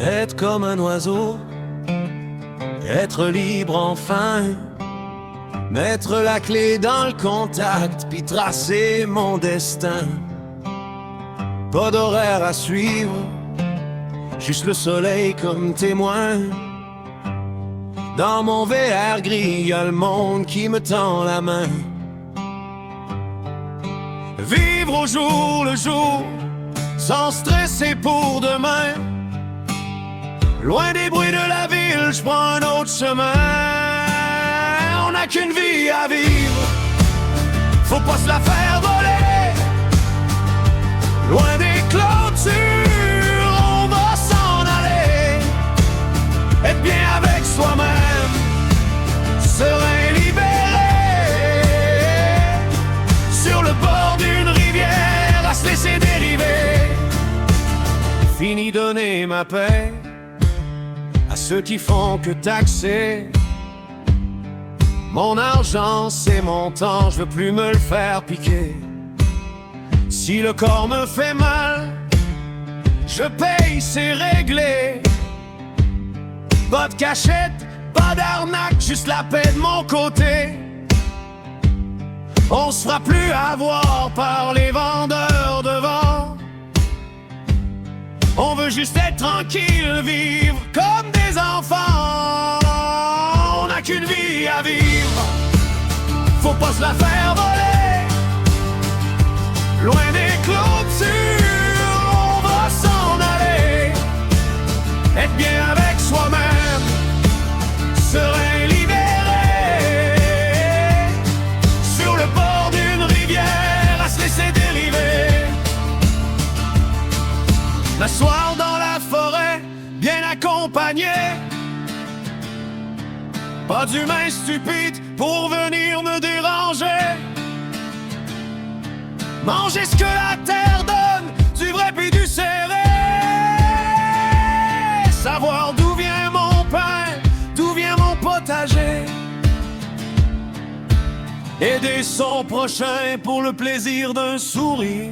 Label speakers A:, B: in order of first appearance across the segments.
A: Être comme un oiseau, être libre enfin, mettre la clé dans le contact, puis tracer mon destin. Pas d'horaire à suivre, juste le soleil comme témoin. Dans mon VR gris, y'a le monde qui me tend la main. Vivre au jour le jour, sans stresser pour demain. Loin des bruits de la ville, je prends un autre chemin. On n'a qu'une vie à vivre, faut pas se la faire voler. Loin des clôtures, on va s'en aller. Être bien avec soi-même, serein, libéré. Sur le bord d'une rivière, à se laisser dériver. Fini donner ma paix à ceux qui font que taxer. Mon argent, c'est mon temps, je veux plus me le faire piquer. Si le corps me fait mal, je paye, c'est réglé. Pas de cachette, pas d'arnaque, juste la paix de mon côté. On se fera plus avoir par les vendeurs de vent. On veut juste être tranquille, vivre comme des enfants. On n'a qu'une vie à vivre, faut pas se la faire voler. Loin des clôtures, on va s'en aller. Être bien avec soi-même, serein, libéré. Sur le bord d'une rivière, à se laisser dériver. M'asseoir dans la forêt, bien accompagné. Pas d'humain stupide pour venir me déranger. Manger ce que la terre donne, du vrai puis du serré. Savoir d'où vient mon pain, d'où vient mon potager. Aider son prochain pour le plaisir d'un sourire.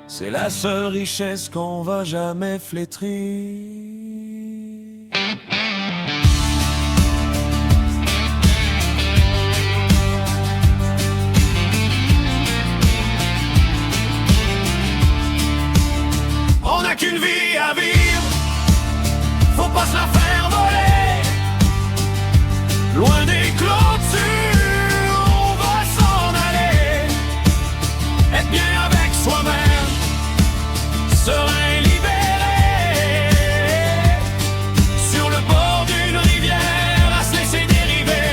A: C'est la seule richesse qu'on va jamais flétrir. On n'a qu'une vie à vivre, faut pas se la faire voler. Loin des clôtures, on va s'en aller. Être bien avec soi-même, serein, libéré. Sur le bord d'une rivière, à se laisser dériver.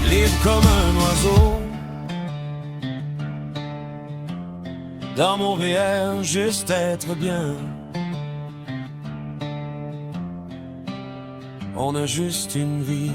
A: Libre comme un oiseau. Dans mon VR, juste être bien. On a juste une vie.